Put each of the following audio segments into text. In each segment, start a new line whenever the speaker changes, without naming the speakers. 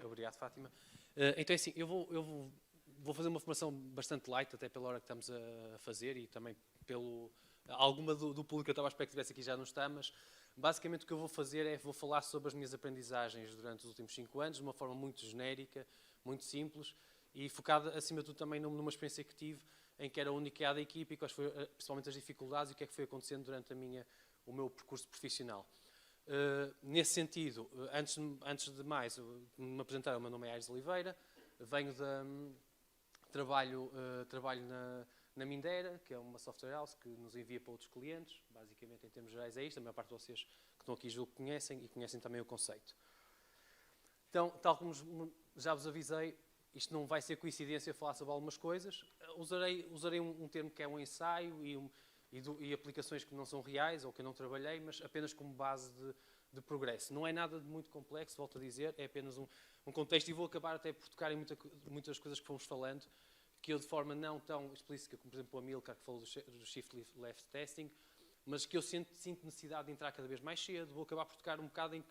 Obrigado, Fátima. Então é assim, eu vou fazer uma formação bastante light, até pela hora que estamos a fazer e também pelo... Alguma do público que eu estava à espera que estivesse aqui já não está, mas basicamente o que eu vou fazer é vou falar sobre as minhas aprendizagens durante os últimos 5 anos, de uma forma muito genérica, muito simples e focada, acima de tudo, também numa experiência que tive em que era a única da equipa e quais foram principalmente as dificuldades e o que é que foi acontecendo durante o meu percurso profissional. Nesse sentido, antes de mais, me apresentar, o meu nome é Aires Oliveira, venho trabalho na Mindera, que é uma software house que nos envia para outros clientes, basicamente em termos gerais é isto, a maior parte de vocês que estão aqui julgo que conhecem e conhecem também o conceito. Então, tal como já vos avisei, isto não vai ser coincidência falar sobre algumas coisas, usarei um termo que é um ensaio e aplicações que não são reais ou que eu não trabalhei, mas apenas como base de progresso. Não é nada de muito complexo, volto a dizer, é apenas um contexto e vou acabar até por tocar em muitas coisas que fomos falando, que eu de forma não tão explícita, como por exemplo a Milka, que falou do Shift Left Testing, mas que eu sinto necessidade de entrar cada vez mais cedo, vou acabar por tocar um bocado em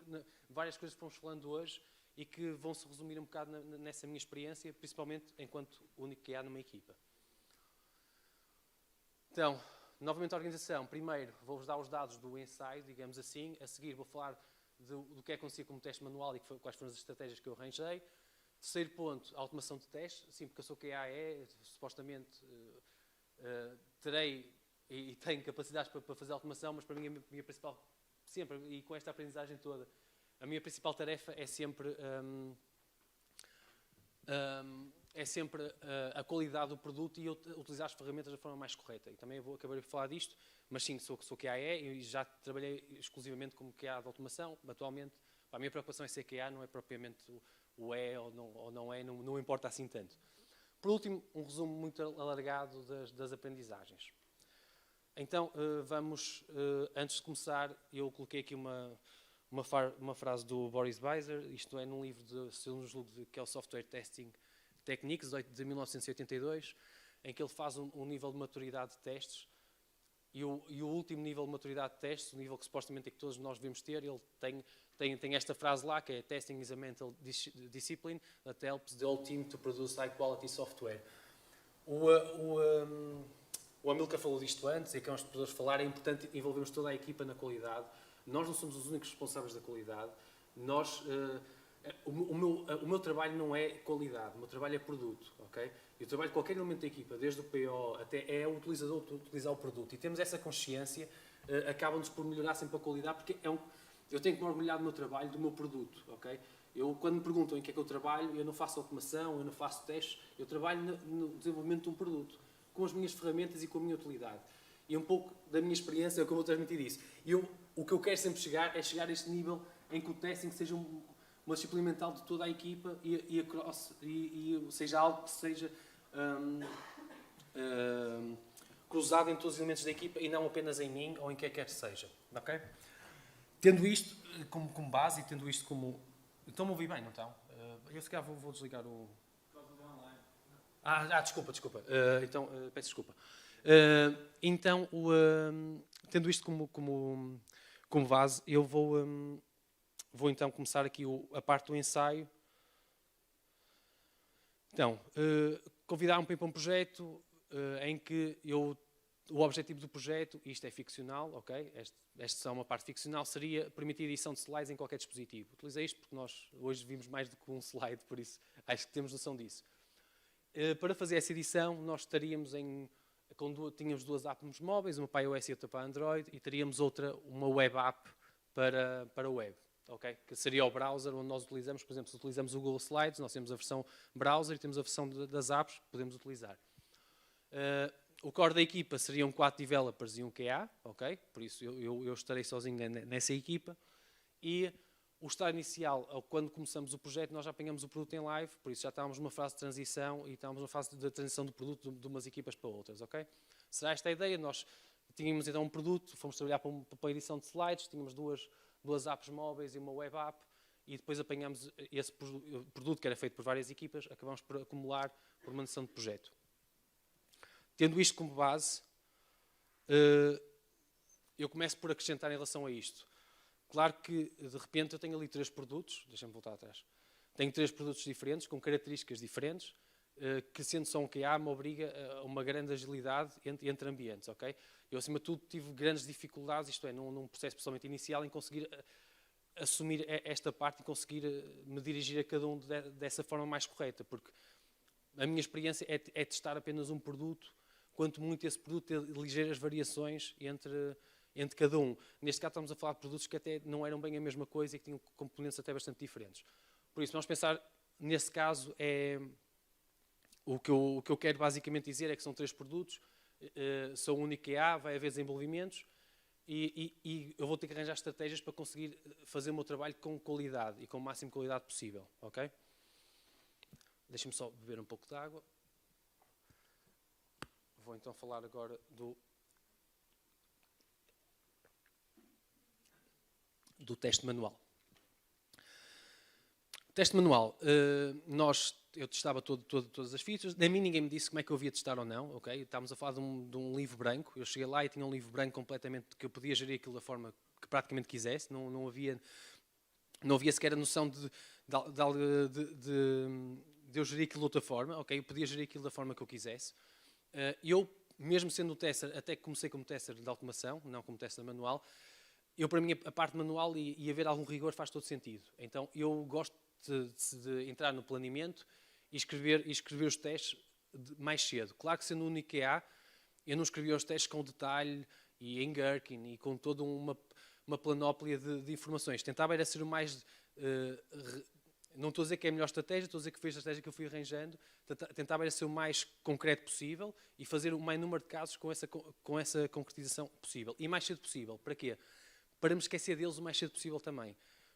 várias coisas que fomos falando hoje e que vão se resumir um bocado nessa minha experiência, principalmente enquanto único que há numa equipa. Então, novamente a organização. Primeiro, vou-vos dar os dados do ensaio, digamos assim. A seguir, vou falar do que é conhecido como teste manual e quais foram as estratégias que eu arranjei. Terceiro ponto, a automação de testes. Sim, porque eu sou QAE, supostamente terei e tenho capacidades para fazer automação, mas para mim a minha principal, sempre, e com esta aprendizagem toda, a minha principal tarefa é sempre a qualidade do produto e utilizar as ferramentas da forma mais correta. E também acabei de falar disto, mas sim, sou QAE e já trabalhei exclusivamente como QA de automação. Atualmente, a minha preocupação é ser QA, não é propriamente o é ou não é, não importa assim tanto. Por último, um resumo muito alargado das aprendizagens. Então, antes de começar, eu coloquei aqui uma frase do Boris Weiser, isto é num livro que é o Software Testing Techniques, de 1982, em que ele faz um nível de maturidade de testes e o último nível de maturidade de testes, o nível que supostamente é que todos nós devemos ter, ele tem esta frase lá, que é Testing is a mental discipline that helps the whole team to produce high quality software. O Amilcar falou disto antes, e acabamos de falar, é importante envolvermos toda a equipa na qualidade. Nós não somos os únicos responsáveis da qualidade. O meu trabalho não é qualidade, o meu trabalho é produto, ok? Eu trabalho com qualquer elemento da equipa, desde o PO até é o utilizador de utilizar o produto. E temos essa consciência, acabam-nos por melhorar sempre a qualidade, porque eu tenho que me orgulhar do meu trabalho, do meu produto, ok? Quando me perguntam em que é que eu trabalho, eu não faço automação, eu não faço testes, eu trabalho no desenvolvimento de um produto, com as minhas ferramentas e com a minha utilidade. E um pouco da minha experiência é o que eu vou transmitir disso. O que eu quero sempre chegar é chegar a este nível em que o testing seja uma disciplina mental de toda a equipa e seja algo que seja cruzado em todos os elementos da equipa e não apenas em mim ou em quem quer que seja. Okay? Tendo isto como base e tendo isto como... Estão-me a ouvir bem, não estão? Eu se calhar vou desligar o... Desculpa. Peço desculpa. Tendo isto como base, eu vou então começar aqui a parte do ensaio. Então, convidaram-me para ir para um projeto em que o objetivo do projeto, isto é ficcional, ok? Esta é uma parte ficcional, seria permitir a edição de slides em qualquer dispositivo. Utilizei isto porque nós hoje vimos mais do que um slide, por isso acho que temos noção disso. Para fazer essa edição, nós estaríamos tínhamos 2 apps móveis, uma para iOS e outra para Android, e teríamos uma web app para web, okay? Que seria o browser onde nós utilizamos, por exemplo, se utilizamos o Google Slides, nós temos a versão browser e temos a versão das apps que podemos utilizar. O core da equipa seriam 4 developers e um QA, okay? Por isso eu estarei sozinho nessa equipa. E o estado inicial, quando começamos o projeto, nós já apanhamos o produto em live, por isso já estávamos numa fase de transição e estávamos numa fase de transição do produto de umas equipas para outras, ok? Será esta a ideia? Nós tínhamos então um produto, fomos trabalhar para a edição de slides, tínhamos duas apps móveis e uma web app e depois apanhamos esse produto que era feito por várias equipas, acabamos por acumular por uma noção de projeto. Tendo isto como base, eu começo por acrescentar em relação a isto. Claro que, de repente, eu tenho ali 3 produtos, deixa-me voltar atrás, tenho 3 produtos diferentes, com características diferentes, que sendo só um QA me obriga a uma grande agilidade entre ambientes, ok? Eu, acima de tudo, tive grandes dificuldades, isto é, num processo pessoalmente inicial, em conseguir assumir esta parte e conseguir me dirigir a cada um dessa forma mais correta, porque a minha experiência é testar apenas um produto, quanto muito esse produto ter ligeiras variações entre cada um. Neste caso estamos a falar de produtos que até não eram bem a mesma coisa e que tinham componentes até bastante diferentes. Por isso, vamos pensar, nesse caso, o que eu quero basicamente dizer é que são 3 produtos, são um único QA, vai haver desenvolvimentos e eu vou ter que arranjar estratégias para conseguir fazer o meu trabalho com qualidade e com o máximo de qualidade possível, ok? Deixem-me só beber um pouco de água. Vou então falar agora do teste manual. O teste manual, eu testava todas as features, a mim ninguém me disse como é que eu havia testar ou não, ok? Estávamos a falar de um livro branco, eu cheguei lá e tinha um livro branco completamente, que eu podia gerir aquilo da forma que praticamente quisesse, não havia sequer a noção de eu gerir aquilo de outra forma, ok? Eu podia gerir aquilo da forma que eu quisesse. Eu, mesmo sendo um tester, até que comecei como tester de automação, não como tester manual, para mim, a parte manual e haver algum rigor faz todo sentido. Então, eu gosto de entrar no planeamento e escrever os testes mais cedo. Claro que sendo o único QA, eu não escrevia os testes com detalhe e em Gherkin e com toda uma panóplia de informações. Tentava era ser o mais... não estou a dizer que é a melhor estratégia, estou a dizer que foi a estratégia que eu fui arranjando. Tentava era ser o mais concreto possível e fazer o maior número de casos com essa concretização possível. E mais cedo possível. Para quê? Para me esquecer deles o mais cedo possível também.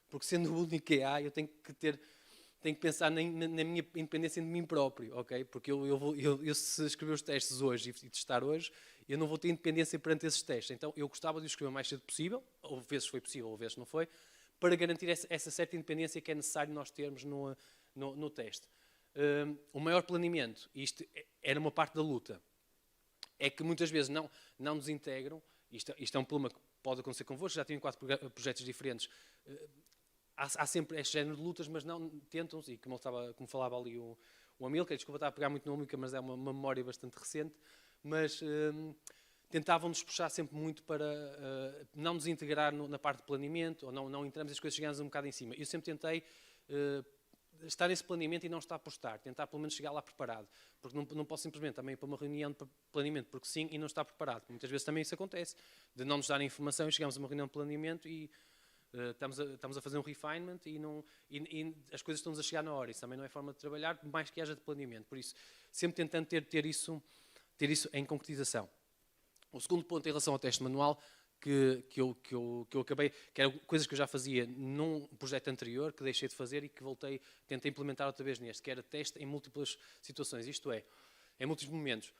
Porque sendo o único QA, eu tenho que pensar na minha independência de mim próprio, ok? Porque eu se escrever os testes hoje e testar hoje, eu não vou ter independência perante esses testes. Então, eu gostava de os escrever o mais cedo possível, ou vezes foi possível, ou vezes não foi, para garantir essa certa independência que é necessário nós termos no teste. O maior planeamento, isto era uma parte da luta, é que muitas vezes não nos integram, isto é um problema que pode acontecer convosco, já tive 4 projetos diferentes, há sempre este género de lutas, mas não tentam-se, e como falava ali o Amilcar, desculpa estar a pegar muito no Amilcar, mas é uma memória bastante recente, mas tentavam-nos puxar sempre muito para não nos integrar na parte de planeamento, ou não entramos, as coisas chegamos um bocado em cima. Eu sempre tentei estar nesse planeamento e não estar por estar, tentar pelo menos chegar lá preparado, porque não posso simplesmente também ir para uma reunião de planeamento porque sim e não estar preparado. Muitas vezes também isso acontece, de não nos darem informação e chegamos a uma reunião de planeamento e estamos a fazer um refinement e as coisas estão-nos a chegar na hora. Isso também não é forma de trabalhar, por mais que haja de planeamento. Por isso, sempre tentando ter isso em concretização. O segundo ponto em relação ao teste manual, que eu acabei, que eram coisas que eu já fazia num projeto anterior, que deixei de fazer e que tentei implementar outra vez neste, que era teste em múltiplas situações, isto é, em múltiplos momentos.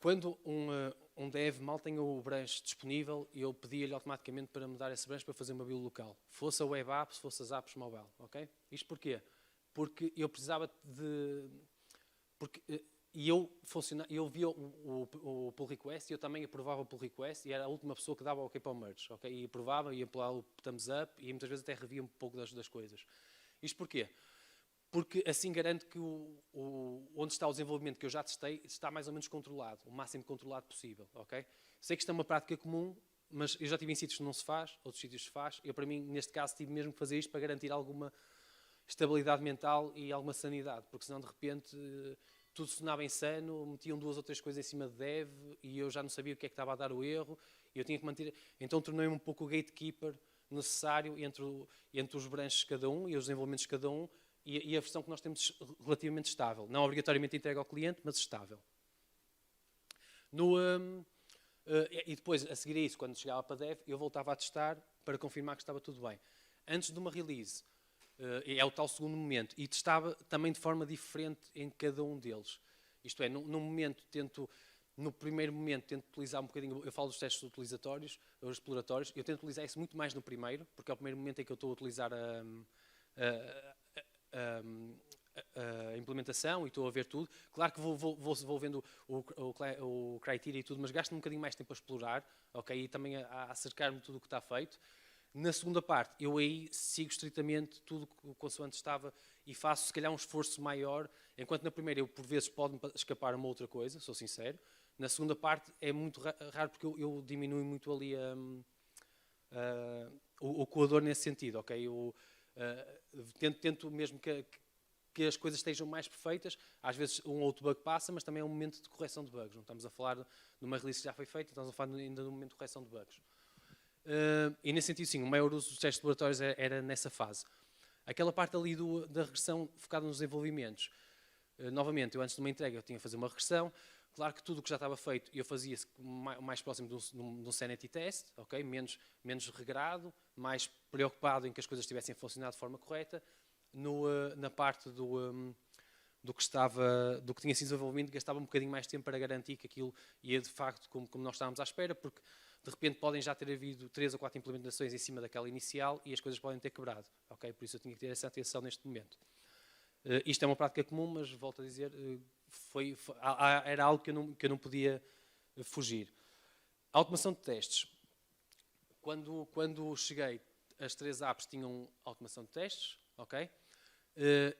Quando um dev mal tem o branch disponível, eu pedia-lhe automaticamente para me dar esse branch para fazer uma build local. Fosse a web apps, fosse as apps mobile, ok? Isto porquê? Porque eu precisava e eu via o pull request e eu também aprovava o pull request e era a última pessoa que dava o ok para o merge, ok? E aprovava, ia para o thumbs up e muitas vezes até revia um pouco das coisas. Isto porquê? Porque assim garanto que onde está o desenvolvimento que eu já testei está mais ou menos controlado, o máximo controlado possível, ok? Sei que isto é uma prática comum, mas eu já tive em sítios que não se faz, outros sítios se faz. Eu, para mim, neste caso, tive mesmo que fazer isto para garantir alguma estabilidade mental e alguma sanidade, porque senão, de repente, tudo sonava insano, metiam 2 ou 3 coisas em cima de dev e eu já não sabia o que é que estava a dar o erro e eu tinha que manter... Então, tornei-me um pouco o gatekeeper necessário entre os branches de cada um e os desenvolvimentos de cada um e a versão que nós temos relativamente estável. Não obrigatoriamente entregue ao cliente, mas estável. E depois, a seguir a isso, quando chegava para dev, eu voltava a testar para confirmar que estava tudo bem. Antes de uma release, é o tal segundo momento, e testava também de forma diferente em cada um deles. Isto é, no primeiro momento tento utilizar um bocadinho, eu falo dos testes utilizatórios, os exploratórios, eu tento utilizar isso muito mais no primeiro, porque é o primeiro momento em que eu estou a utilizar a implementação e estou a ver tudo. Claro que vou vendo o criteria e tudo, mas gasto um bocadinho mais tempo a explorar, ok? E também a acercar-me tudo o que está feito. Na segunda parte, eu aí sigo estritamente tudo o consoante estava e faço, se calhar, um esforço maior, enquanto na primeira eu, por vezes, pode-me escapar uma outra coisa, sou sincero. Na segunda parte é muito raro porque eu diminuo muito ali o coador nesse sentido, ok? Eu tento mesmo que as coisas estejam mais perfeitas. Às vezes um ou outro bug passa, mas também é um momento de correção de bugs. Não estamos a falar de uma release que já foi feita, estamos a falar ainda de um momento de correção de bugs. E nesse sentido, sim, o maior uso dos testes laboratórios era nessa fase. Aquela parte ali da regressão focada nos desenvolvimentos. Novamente, eu antes de uma entrega eu tinha que fazer uma regressão. Claro que tudo o que já estava feito eu fazia mais próximo de um sanity test, okay? menos regrado, mais preocupado em que as coisas estivessem a funcionar de forma correta. Na parte do que tinha sido desenvolvido, gastava um bocadinho mais tempo para garantir que aquilo ia de facto como nós estávamos à espera, porque de repente podem já ter havido 3 ou 4 implementações em cima daquela inicial e as coisas podem ter quebrado. Okay? Por isso eu tinha que ter essa atenção neste momento. Isto é uma prática comum, mas volto a dizer, era algo que eu não podia fugir. A automação de testes. Quando cheguei, as 3 apps tinham automação de testes, ok?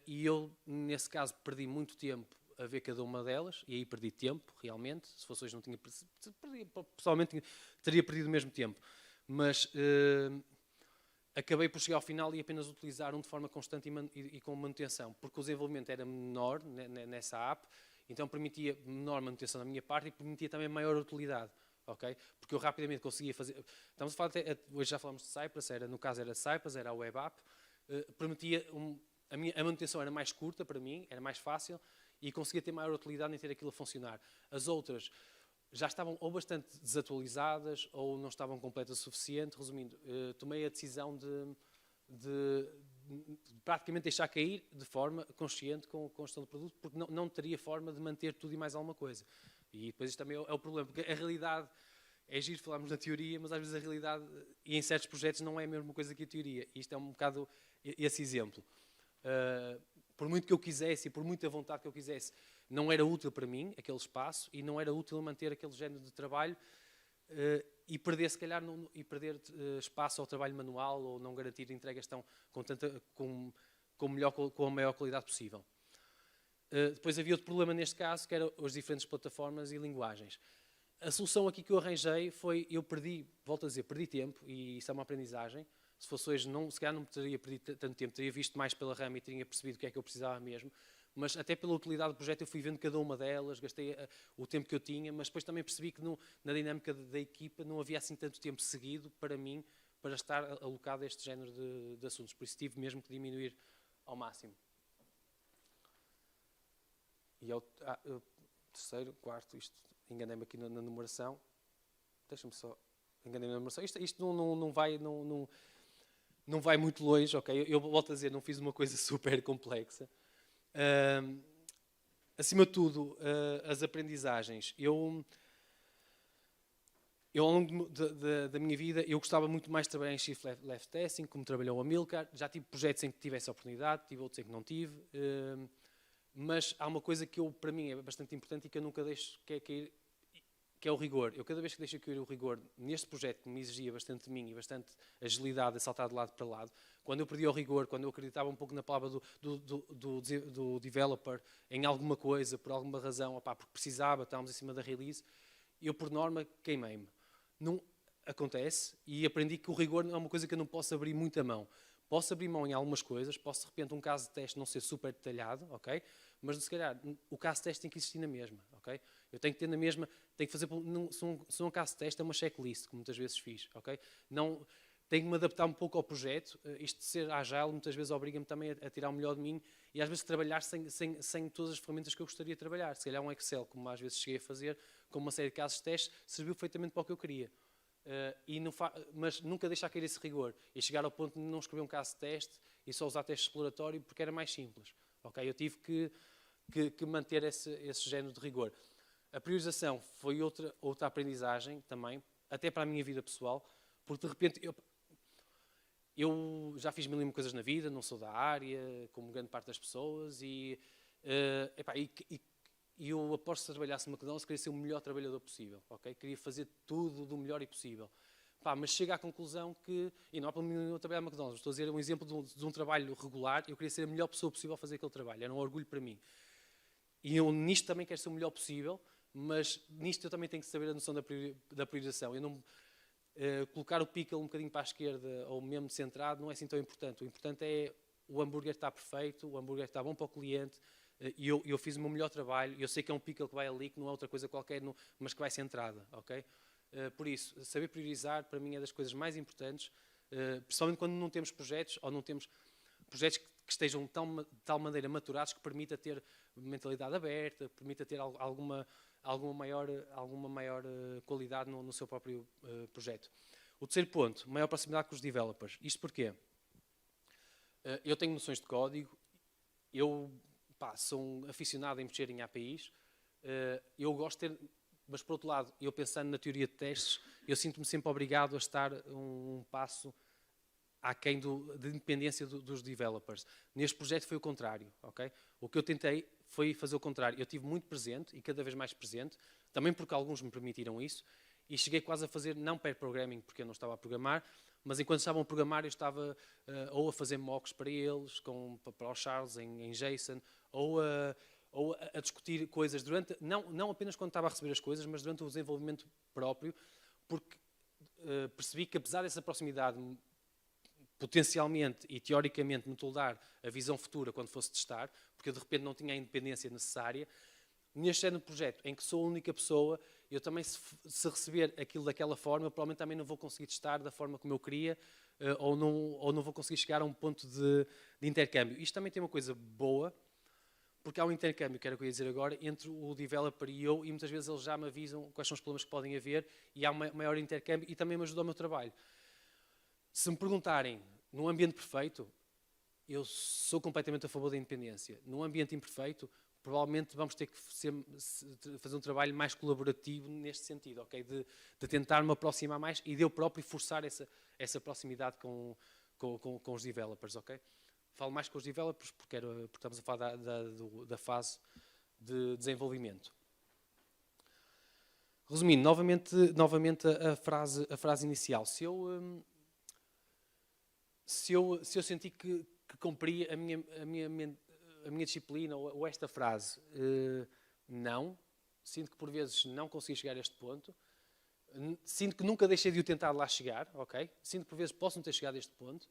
E eu, nesse caso, perdi muito tempo a ver cada uma delas, e aí perdi tempo, realmente. Se fosse hoje, não tinha pessoalmente teria perdido o mesmo tempo. Mas acabei por chegar ao final e apenas utilizar um de forma constante e com manutenção, porque o desenvolvimento era menor nessa app, então permitia menor manutenção da minha parte e permitia também maior utilidade. Okay? Porque eu rapidamente conseguia fazer... Estamos a falar, hoje já falamos de Cypress, no caso era Cypress, era a web app, permitia... A manutenção era mais curta para mim, era mais fácil e conseguia ter maior utilidade em ter aquilo a funcionar. As outras já estavam ou bastante desatualizadas ou não estavam completas o suficiente. Resumindo, tomei a decisão de praticamente deixar cair de forma consciente com a gestão do produto, porque não teria forma de manter tudo e mais alguma coisa. E depois isto também é o problema, porque a realidade é giro falarmos na teoria, mas às vezes a realidade, e em certos projetos, não é a mesma coisa que a teoria. E isto é um bocado esse exemplo. Por muito que eu quisesse e por muita vontade que eu quisesse, não era útil para mim aquele espaço e não era útil manter aquele género de trabalho e perder, se calhar, espaço ao trabalho manual ou não garantir entregas com a maior qualidade possível. Depois havia outro problema neste caso, que eram as diferentes plataformas e linguagens. A solução aqui que eu arranjei foi, volto a dizer, perdi tempo, e isso é uma aprendizagem. Se fosse hoje, se calhar não teria perdido tanto tempo, teria visto mais pela rama e teria percebido o que é que eu precisava mesmo. Mas até pela utilidade do projeto eu fui vendo cada uma delas, gastei o tempo que eu tinha, mas depois também percebi que na dinâmica da equipa não havia assim tanto tempo seguido para mim, para estar alocado a este género de assuntos. Por isso tive mesmo que diminuir ao máximo. E o terceiro, quarto, enganei-me aqui na numeração. Deixa-me só... Enganei-me na numeração. Isto não vai muito longe, ok? Eu volto a dizer, não fiz uma coisa super complexa. Acima de tudo, as aprendizagens. Eu ao longo da minha vida, eu gostava muito mais de trabalhar em Shift Left Testing, como trabalhou a Amilcar. Já tive projetos em que tive essa oportunidade, tive outros em que não tive. Mas há uma coisa que para mim é bastante importante e que eu nunca deixo cair, que é o rigor. Eu cada vez que deixo cair o rigor neste projeto que me exigia bastante de mim e bastante agilidade a saltar de lado para lado, quando eu perdi o rigor, quando eu acreditava um pouco na palavra do developer em alguma coisa, por alguma razão, porque precisava, estávamos em cima da release, eu por norma queimei-me. Não acontece e aprendi que o rigor é uma coisa que eu não posso abrir muito a mão. Posso abrir mão em algumas coisas, posso de repente um caso de teste não ser super detalhado, ok? Mas se calhar o caso de teste tem que existir na mesma, ok? Eu tenho que ter na mesma, tenho que fazer, se um caso de teste é uma checklist, que muitas vezes fiz, ok? Não, tenho que me adaptar um pouco ao projeto, isto de ser agile muitas vezes obriga-me também a tirar o melhor de mim e às vezes trabalhar sem todas as ferramentas que eu gostaria de trabalhar. Se calhar um Excel, como às vezes cheguei a fazer, com uma série de casos de teste, serviu perfeitamente para o que eu queria. Mas nunca deixar cair esse rigor e chegar ao ponto de não escrever um caso de teste e só usar teste exploratório porque era mais simples. Okay? Eu tive que manter esse género de rigor. A priorização foi outra aprendizagem também, até para a minha vida pessoal, porque de repente eu já fiz mil e uma coisas na vida, não sou da área, como grande parte das pessoas, e eu, após que trabalhasse no McDonald's, queria ser o melhor trabalhador possível. Okay? Queria fazer tudo do melhor e possível. Pá, mas chego à conclusão que, e não há problema nenhum eu trabalhar no McDonald's, estou a dizer um exemplo de um trabalho regular, eu queria ser a melhor pessoa possível a fazer aquele trabalho, era um orgulho para mim. E eu nisto também quero ser o melhor possível, mas nisto eu também tenho que saber a noção da priorização. Eu não, colocar o pickle um bocadinho para a esquerda ou mesmo centrado não é assim tão importante. O importante é o hambúrguer estar perfeito, o hambúrguer está bom para o cliente, e eu fiz o meu melhor trabalho, eu sei que é um pickle que vai ali, que não é outra coisa qualquer, mas que vai centrada, ok? Por isso, saber priorizar para mim é das coisas mais importantes, principalmente quando não temos projetos ou não temos projetos que estejam de tal maneira maturados que permita ter mentalidade aberta, permita ter alguma maior qualidade no seu próprio projeto. O terceiro ponto, maior proximidade com os developers. Isto porquê? Eu tenho noções de código, eu sou um aficionado em mexer em APIs, eu gosto de ter, mas por outro lado, eu pensando na teoria de testes, eu sinto-me sempre obrigado a estar um passo aquém de independência dos developers. Neste projeto foi o contrário, ok? O que eu tentei foi fazer o contrário. Eu estive muito presente e cada vez mais presente, também porque alguns me permitiram isso, e cheguei quase a fazer, não pair programming, porque eu não estava a programar, mas enquanto estavam a programar eu estava ou a fazer mocks para eles, para os Charles em JSON, ou a discutir coisas durante, não apenas quando estava a receber as coisas, mas durante o desenvolvimento próprio, porque percebi que apesar dessa proximidade potencialmente e teoricamente me toldar a visão futura quando fosse testar, porque eu de repente não tinha a independência necessária, neste género de projeto em que sou a única pessoa, eu também se receber aquilo daquela forma, provavelmente também não vou conseguir testar da forma como eu queria, ou não vou conseguir chegar a um ponto de intercâmbio. Isto também tem uma coisa boa, porque há um intercâmbio, que era o que eu ia dizer agora, entre o developer e eu, e muitas vezes eles já me avisam quais são os problemas que podem haver, e há um maior intercâmbio, e também me ajuda ao meu trabalho. Se me perguntarem, num ambiente perfeito, eu sou completamente a favor da independência. Num ambiente imperfeito, provavelmente vamos ter que fazer um trabalho mais colaborativo neste sentido, ok? De tentar me aproximar mais e de eu próprio forçar essa proximidade com os developers, ok? Falo mais com os developers porque estamos a falar da fase de desenvolvimento. Resumindo, novamente a frase inicial. Se eu senti que cumpri a minha disciplina ou esta frase, não. Sinto que por vezes não consegui chegar a este ponto. Sinto que nunca deixei de o tentar lá chegar, ok? Sinto que por vezes posso não ter chegado a este ponto.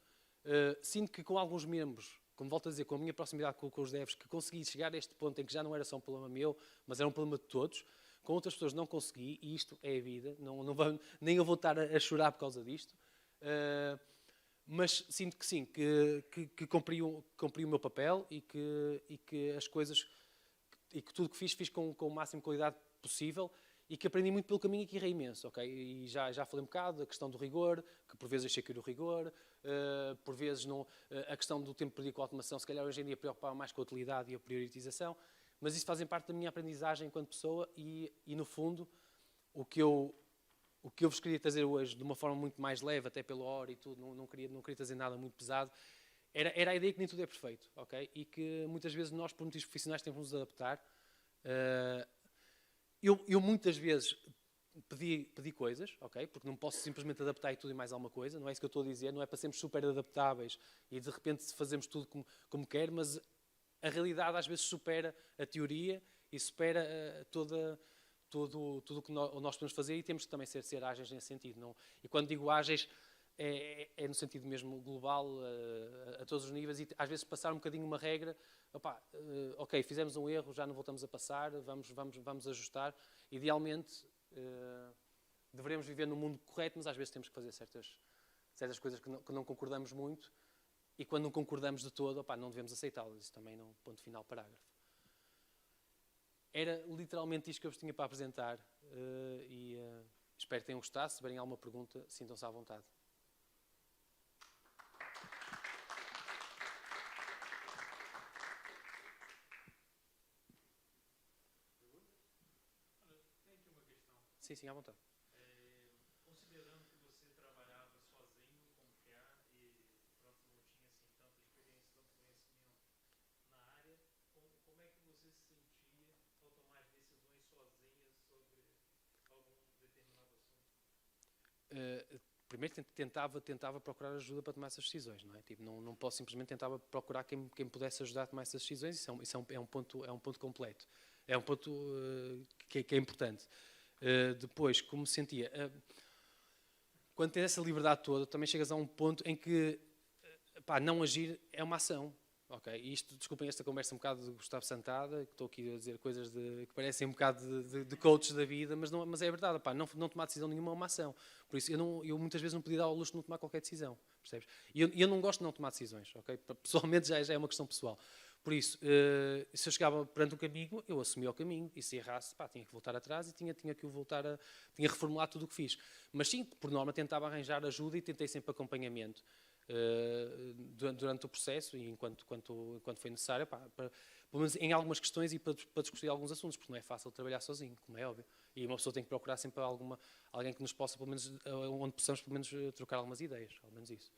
Sinto que com alguns membros, como volto a dizer, com a minha proximidade com os devs, que consegui chegar a este ponto em que já não era só um problema meu, mas era um problema de todos. Com outras pessoas não consegui, e isto é a vida. Nem eu vou estar a chorar por causa disto. Mas sinto que sim, que cumpri o meu papel e que as coisas, e que tudo que fiz com o máximo de qualidade possível, e que aprendi muito pelo caminho e que errei imenso, ok? E já falei um bocado da questão do rigor, que por vezes achei que era o rigor, por vezes não, a questão do tempo perdido com a automação, se calhar hoje em dia preocupava mais com a utilidade e a priorização, mas isso fazem parte da minha aprendizagem enquanto pessoa e no fundo, o que eu vos queria trazer hoje, de uma forma muito mais leve, até pela hora e tudo, não queria trazer nada muito pesado, era a ideia que nem tudo é perfeito, ok? E que muitas vezes nós, por motivos profissionais, temos que nos adaptar. Eu muitas vezes pedi coisas, ok? Porque não posso simplesmente adaptar e tudo e mais alguma coisa, não é isso que eu estou a dizer, não é para sermos super adaptáveis e de repente fazemos tudo como quer, mas a realidade às vezes supera a teoria e supera tudo o que nós podemos fazer, e temos que também ser ágeis nesse sentido. Não? E quando digo ágeis, é no sentido mesmo global, a todos os níveis, e às vezes passar um bocadinho uma regra, ok, fizemos um erro, já não voltamos a passar, vamos ajustar. Idealmente, deveremos viver num mundo correto, mas às vezes temos que fazer certas coisas que não concordamos muito, e quando não concordamos de todo, não devemos aceitá-las. Isso também não, ponto final, parágrafo. Era literalmente isto que eu vos tinha para apresentar, e espero que tenham gostado. Se tiverem alguma pergunta, sintam-se à vontade. Sim, à vontade.
Considerando que você trabalhava sozinho com QA e pronto, não tinha assim tanta experiência, tanto conhecimento na área, como é que você se sentia ao tomar decisões sozinhas sobre algum determinado assunto?
primeiro tentava procurar ajuda para tomar essas decisões, não é? Tipo, não posso simplesmente tentar procurar quem pudesse ajudar a tomar essas decisões. Isso é um ponto completo. É um ponto que é importante. Depois, como me sentia... quando tens essa liberdade toda, também chegas a um ponto em que não agir é uma ação. Ok, e isto, desculpem esta conversa um bocado de Gustavo Santada, que estou aqui a dizer coisas que parecem um bocado de coaches da vida, mas é verdade, não tomar decisão nenhuma é uma ação. Por isso, eu muitas vezes não podia dar ao luxo de não tomar qualquer decisão, percebes? E eu não gosto de não tomar decisões, ok? Pessoalmente já é uma questão pessoal. Por isso, se eu chegava perante um caminho, eu assumia o caminho, e se errasse, tinha que voltar atrás e tinha que tinha que reformular tudo o que fiz. Mas sim, por norma, tentava arranjar ajuda e tentei sempre acompanhamento. Durante o processo e enquanto foi necessário, pelo menos em algumas questões e para discutir alguns assuntos, porque não é fácil trabalhar sozinho, como é óbvio. E uma pessoa tem que procurar sempre alguém que nos possa, pelo menos, onde possamos, pelo menos, trocar algumas ideias, ao menos isso.